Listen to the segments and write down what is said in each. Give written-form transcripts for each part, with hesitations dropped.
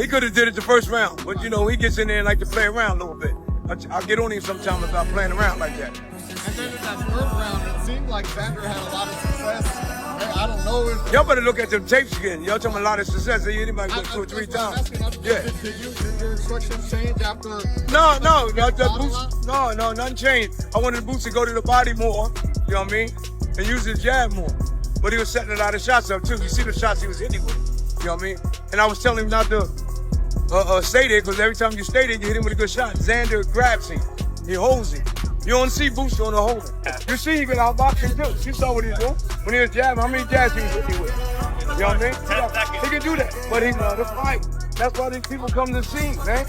He could have did it the first round, but you know, he gets in there and like to play around a little bit. I'll get on him sometime about playing around like that. And then in that third round, it seemed like Xander had a lot of success. I don't know if... Y'all better look at them tapes again. Y'all talking a lot of success. Anybody go 2 or 3 times. Yeah. Did your instructions change after... No, nothing changed. I wanted the boots to go to the body more, you know what I mean? And use his jab more. But he was setting a lot of shots up too. You see the shots he was hitting with, you know what I mean? And I was telling him not to stay there, because every time you stay there, you hit him with a good shot. Xander grabs him. He holds him. You don't see Boots on the holder. You see he can outbox him too. You saw what he was doing when he was jabbing. How many jabs he was hitting with? You know what I mean? 10 seconds. He can do that, but he loved to fight. That's why these people come to see, man.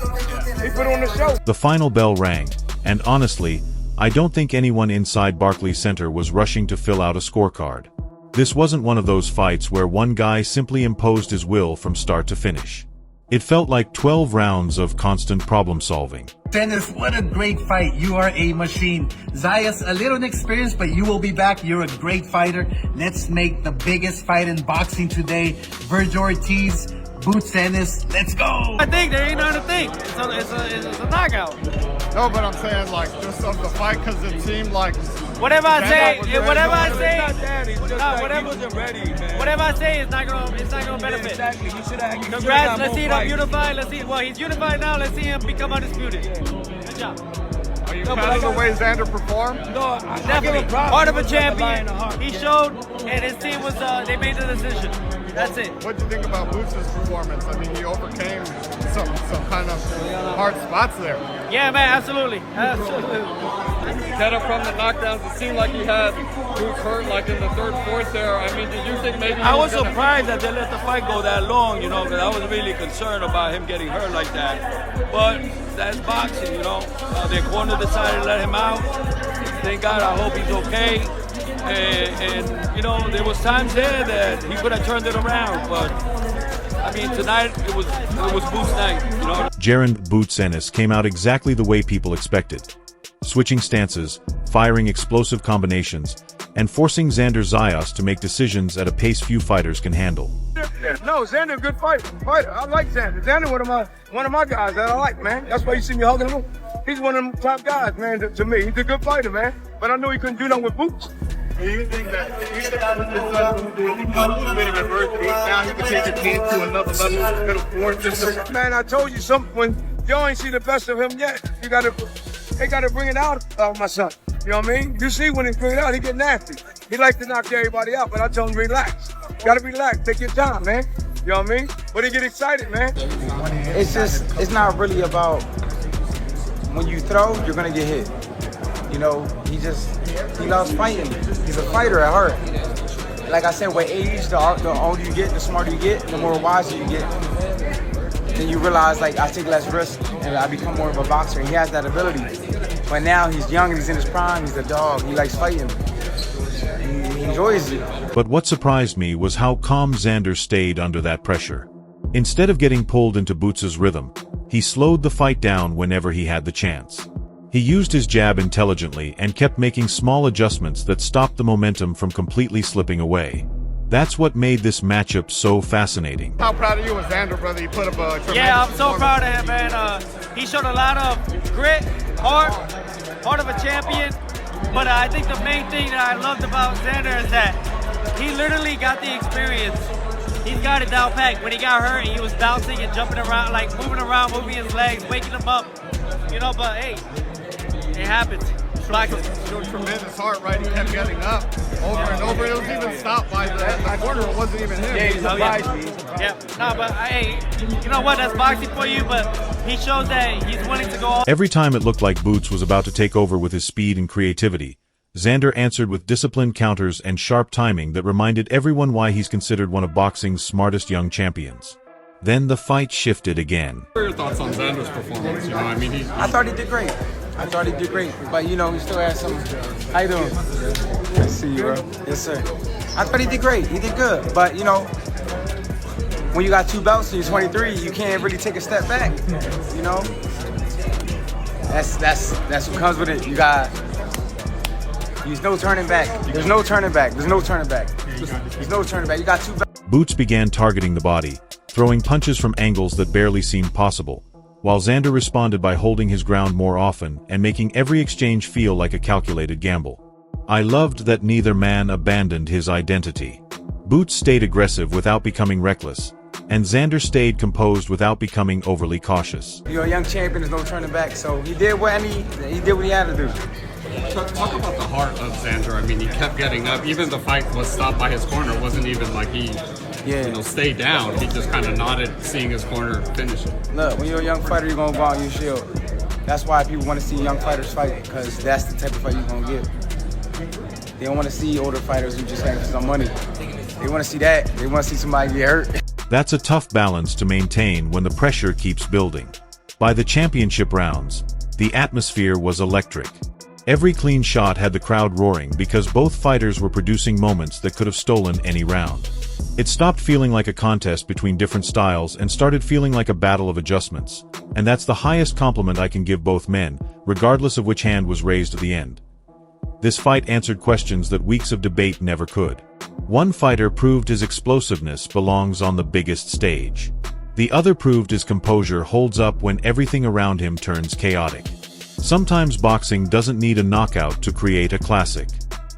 He put on the show. The final bell rang, and honestly, I don't think anyone inside Barclays Center was rushing to fill out a scorecard. This wasn't one of those fights where one guy simply imposed his will from start to finish. It felt like 12 rounds of constant problem solving. Ennis, what a great fight. You are a machine. Zayas, a little inexperienced, but you will be back. You're a great fighter. Let's make the biggest fight in boxing today. Virgil Ortiz, Boots Ennis, let's go. I think there ain't nothing to think. It's a knockout. No, but I'm saying, like, just of the fight, because it seemed like... Whatever I say, whatever I say, man. whatever I say is not gonna benefit. Exactly. You should have. Congrats. Let's see him unified. Let's see. Well, he's unified now. Let's see him become undisputed. Good job. Are you proud of the way Xander performed? No, Definitely. Heart of a champion. He showed, and his team was. They made the decision. That's it. What do you think about Boots' performance? I mean, he overcame some kind of hard spots there. Yeah, man. Absolutely. Kind of from the knockdowns, it seemed like he had Boots hurt like in the third, fourth there. I mean, did you think maybe... I was surprised that they let the fight go that long, you know, because I was really concerned about him getting hurt like that. But that's boxing, you know. The corner decided to let him out. Thank God, I hope he's okay. And you know, there was times there that he could have turned it around, but I mean, tonight it was Boots night, you know. Jaron Boots Ennis came out exactly the way people expected. Switching stances, firing explosive combinations, and forcing Xander Zayas to make decisions at a pace few fighters can handle. No, Xander, a good fighter. I like Xander. Xander, one of my guys that I like, man. That's why you see me hugging him. He's one of them top guys, man. To me, he's a good fighter, man. But I know he couldn't do nothing with Boots. Do you think that with this adversity, now he can take his team to another level? Man, I told you something. When y'all ain't see the best of him yet, they gotta bring it out of my son. You know what I mean? You see when he bring it out, he get nasty. He likes to knock everybody out, but I tell him relax. You gotta relax, take your time, man. You know what I mean? But he get excited, man. It's not really about when you throw, you're gonna get hit. You know, he loves fighting. He's a fighter at heart. Like I said, with age, the older you get, the smarter you get, the more wiser you get. Then you realize, like, I take less risk and I become more of a boxer. He has that ability. But now he's young and he's in his prime. He's a dog. He likes fighting. He enjoys it. But what surprised me was how calm Xander stayed under that pressure. Instead of getting pulled into Boots' rhythm, he slowed the fight down whenever he had the chance. He used his jab intelligently and kept making small adjustments that stopped the momentum from completely slipping away. That's what made this matchup so fascinating. How proud of you was Xander, brother? You put up a tremendous I'm so proud of him, man. He showed a lot of grit, heart of a champion. But I think the main thing that I loved about Xander is that he literally got the experience. He's got it down pat. When he got hurt, he was bouncing and jumping around, like moving his legs, waking him up. You know, but hey, it happens. Showed tremendous heart, right? He kept getting up over and over. It was even stopped by the corner. It wasn't even him. Yeah, he surprised me. Yeah, no, but hey, you know what? That's boxing for you, but he shows that he's willing to go all. Every time it looked like Boots was about to take over with his speed and creativity, Xander answered with disciplined counters and sharp timing that reminded everyone why he's considered one of boxing's smartest young champions. Then the fight shifted again. What are your thoughts on Xander's performance? You know, I mean, I thought he did great. But you know, he still has some. How you doing? Nice to see you, bro. Yes, sir. I thought he did great. He did good. But you know, when you got 2 belts and you're 23, you can't really take a step back. You know, that's what comes with it. There's no turning back. There's no turning back. You got 2 belts. Boots began targeting the body, throwing punches from angles that barely seemed possible, while Xander responded by holding his ground more often and making every exchange feel like a calculated gamble. I loved that neither man abandoned his identity. Boots stayed aggressive without becoming reckless, and Xander stayed composed without becoming overly cautious. You're a young champion, there's no turning back, so he did what he had to do. Talk about the heart of Xander. I mean, he kept getting up. Even the fight was stopped by his corner. It wasn't even like he, stayed down. He just kind of nodded, seeing his corner finish it. Look, when you're a young fighter, you're gonna go out and use shield. That's why people want to see young fighters fight, because that's the type of fight you're gonna get. They don't want to see older fighters who just have some money. They want to see that. They want to see somebody get hurt. That's a tough balance to maintain when the pressure keeps building. By the championship rounds, the atmosphere was electric. Every clean shot had the crowd roaring because both fighters were producing moments that could have stolen any round. It stopped feeling like a contest between different styles and started feeling like a battle of adjustments. And that's the highest compliment I can give both men, regardless of which hand was raised at the end. This fight answered questions that weeks of debate never could. One fighter proved his explosiveness belongs on the biggest stage. The other proved his composure holds up when everything around him turns chaotic. Sometimes boxing doesn't need a knockout to create a classic.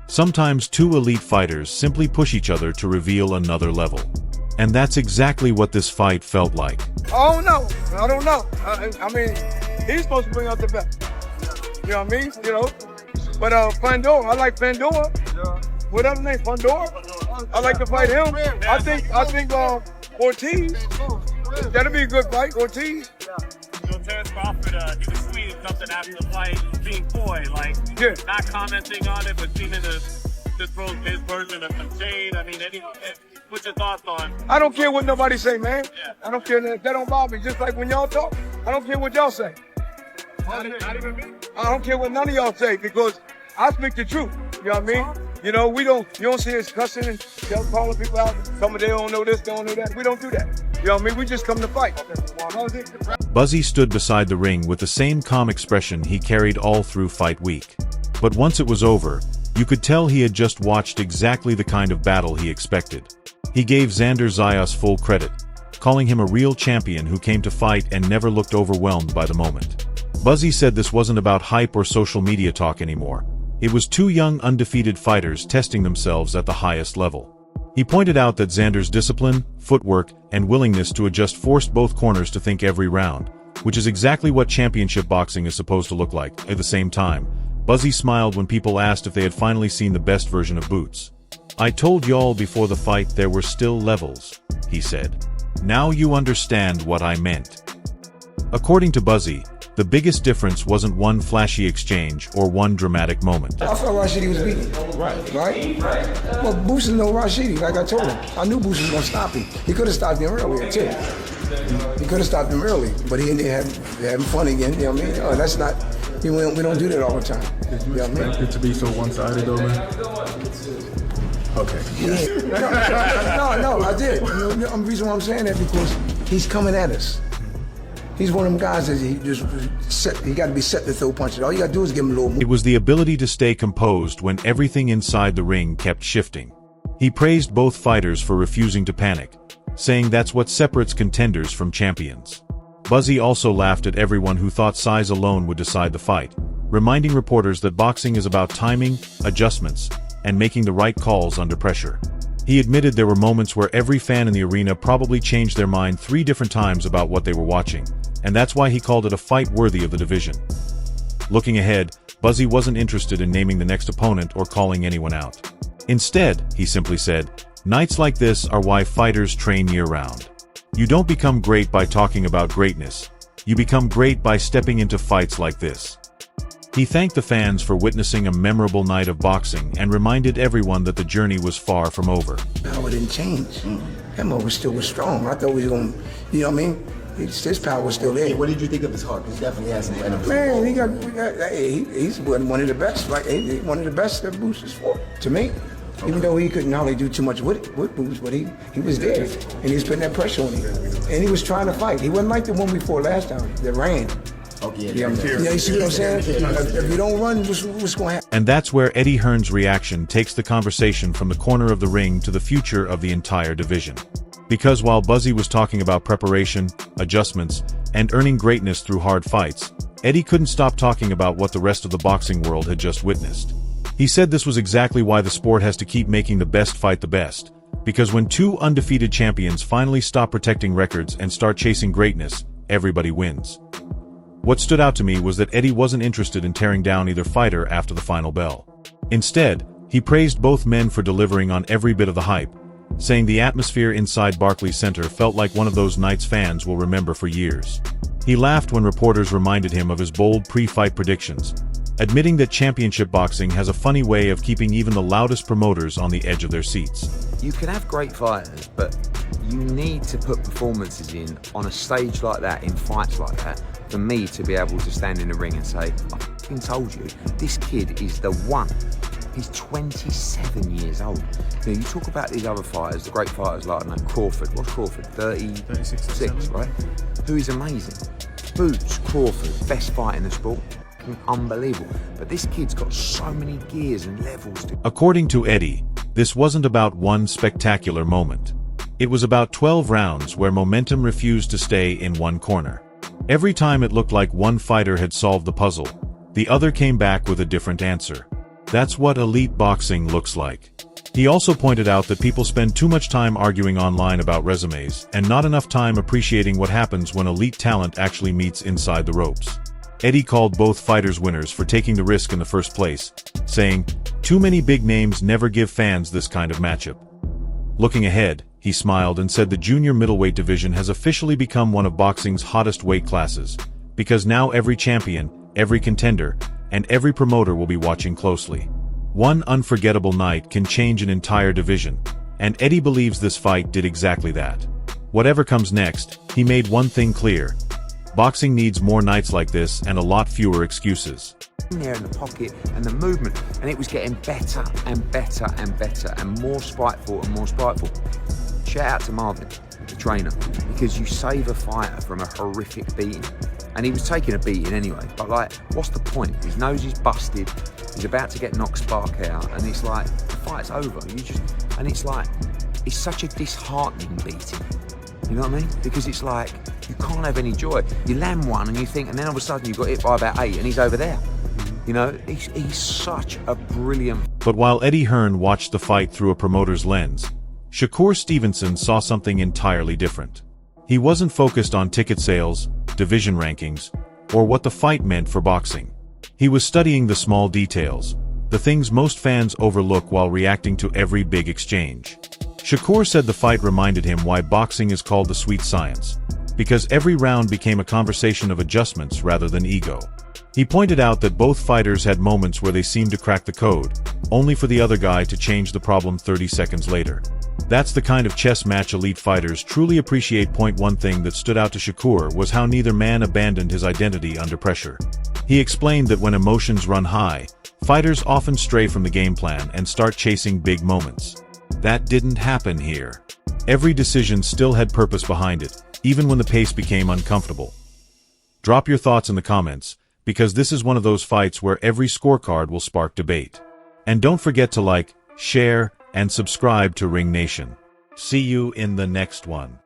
Sometimes two elite fighters simply push each other to reveal another level. And that's exactly what this fight felt like. Oh no, I don't know. I mean, he's supposed to bring out the best. You know what I mean? You know. But Pandora, I like Pandora. What other name? Pandora? I like to fight him. I think Ortiz. That'll be a good fight, Ortiz. Terrence Crawford, he was tweeting something after the fight, being coy, like not commenting on it, but seeming to throw his version of some shade. I mean, what's your thoughts on? I don't care what nobody say, man. I don't care. That don't bother me. Just like when y'all talk, I don't care what y'all say. Not even me? I don't care what none of y'all say, because I speak the truth. You know what I mean? You know, you don't see us cussing and calling people out. Some of them don't know this, don't know that. We don't do that. You know what I mean? We just come to fight. Buzzy stood beside the ring with the same calm expression he carried all through fight week. But once it was over, you could tell he had just watched exactly the kind of battle he expected. He gave Xander Zayas full credit, calling him a real champion who came to fight and never looked overwhelmed by the moment. Buzzy said this wasn't about hype or social media talk anymore. It was two young undefeated fighters testing themselves at the highest level. He pointed out that Xander's discipline, footwork, and willingness to adjust forced both corners to think every round, which is exactly what championship boxing is supposed to look like. At the same time, Buzzy smiled when people asked if they had finally seen the best version of Boots. "I told y'all before the fight there were still levels," he said. "Now you understand what I meant." According to Buzzy, the biggest difference wasn't one flashy exchange or one dramatic moment. I thought Rashidi was beaten. Right? Well, Boots didn't know Rashidi, like I told him. I knew Boots was going to stop him. He could have stopped him earlier, too. He could have stopped him early, but he ended up having fun again, you know what I mean? Oh, that's not, we don't do that all the time. You know what I mean? It to be so one-sided, though, man? Okay. Yeah. No, I did. The reason why I'm saying that because he's coming at us. He's one of them guys that he got to be set to throw punches. All you got to do is give him a little move. It was the ability to stay composed when everything inside the ring kept shifting. He praised both fighters for refusing to panic, saying that's what separates contenders from champions. Buzzy also laughed at everyone who thought size alone would decide the fight, reminding reporters that boxing is about timing, adjustments, and making the right calls under pressure. He admitted there were moments where every fan in the arena probably changed their mind 3 different times about what they were watching, and that's why he called it a fight worthy of the division. Looking ahead, Buzzy wasn't interested in naming the next opponent or calling anyone out. Instead, he simply said, "Nights like this are why fighters train year-round. You don't become great by talking about greatness. You become great by stepping into fights like this." He thanked the fans for witnessing a memorable night of boxing and reminded everyone that the journey was far from over. Power didn't change. That was still strong. I thought we was going to, you know what I mean? His power was still there. Hey, what did you think of his heart? He definitely has some energy. Man, he's one of the best. Like one of the best that Boots is for, to me. Okay. Even though he couldn't hardly do too much with Boots, but he was there. And he was putting that pressure on him. And he was trying to fight. He wasn't like the one before last time that ran. Okay, yeah, you see what I'm saying? If you don't run, what's going to happen? And that's where Eddie Hearn's reaction takes the conversation from the corner of the ring to the future of the entire division. Because while Buzzy was talking about preparation, adjustments, and earning greatness through hard fights, Eddie couldn't stop talking about what the rest of the boxing world had just witnessed. He said this was exactly why the sport has to keep making the best fight the best, because when two undefeated champions finally stop protecting records and start chasing greatness, everybody wins. What stood out to me was that Eddie wasn't interested in tearing down either fighter after the final bell. Instead, he praised both men for delivering on every bit of the hype, saying the atmosphere inside Barclays Center felt like one of those nights fans will remember for years. He laughed when reporters reminded him of his bold pre-fight predictions, admitting that championship boxing has a funny way of keeping even the loudest promoters on the edge of their seats. You can have great fighters, but you need to put performances in on a stage like that, in fights like that, for me to be able to stand in the ring and say, I f***ing told you, this kid is the one. He's 27 years old. You know, you talk about these other fighters, the great fighters like, I don't know, Crawford. What's Crawford? 36, right? Who is amazing. Boots, Crawford, best fight in the sport. Unbelievable. But this kid's got so many gears and levels. According to Eddie, this wasn't about one spectacular moment. It was about 12 rounds where momentum refused to stay in one corner. Every time it looked like one fighter had solved the puzzle, the other came back with a different answer. That's what elite boxing looks like. He also pointed out that people spend too much time arguing online about resumes and not enough time appreciating what happens when elite talent actually meets inside the ropes. Eddie called both fighters winners for taking the risk in the first place, saying, "Too many big names never give fans this kind of matchup." Looking ahead, he smiled and said the junior middleweight division has officially become one of boxing's hottest weight classes, because now every champion, every contender, and every promoter will be watching closely. One unforgettable night can change an entire division, and Eddie believes this fight did exactly that. Whatever comes next, he made one thing clear. Boxing needs more nights like this and a lot fewer excuses. There in the pocket and the movement, and it was getting better and better and better and more spiteful and more spiteful. Shout out to Marvin, the trainer, because you save a fighter from a horrific beating. And he was taking a beating anyway, but like, what's the point? His nose is busted, he's about to get knocked spark out, and it's like, the fight's over. And it's like, it's such a disheartening beating. You know what I mean? Because it's like, you can't have any joy. You land one and you think, and then all of a sudden you got hit by about 8 and he's over there. You know, he's such a brilliant... But while Eddie Hearn watched the fight through a promoter's lens, Shakur Stevenson saw something entirely different. He wasn't focused on ticket sales, division rankings, or what the fight meant for boxing. He was studying the small details, the things most fans overlook while reacting to every big exchange. Shakur said the fight reminded him why boxing is called the sweet science, because every round became a conversation of adjustments rather than ego. He pointed out that both fighters had moments where they seemed to crack the code, only for the other guy to change the problem 30 seconds later. That's the kind of chess match elite fighters truly appreciate. One thing that stood out to Shakur was how neither man abandoned his identity under pressure. He explained that when emotions run high, fighters often stray from the game plan and start chasing big moments. That didn't happen here. Every decision still had purpose behind it, even when the pace became uncomfortable. Drop your thoughts in the comments, because this is one of those fights where every scorecard will spark debate. And don't forget to like, share, and subscribe to Ring Nation. See you in the next one.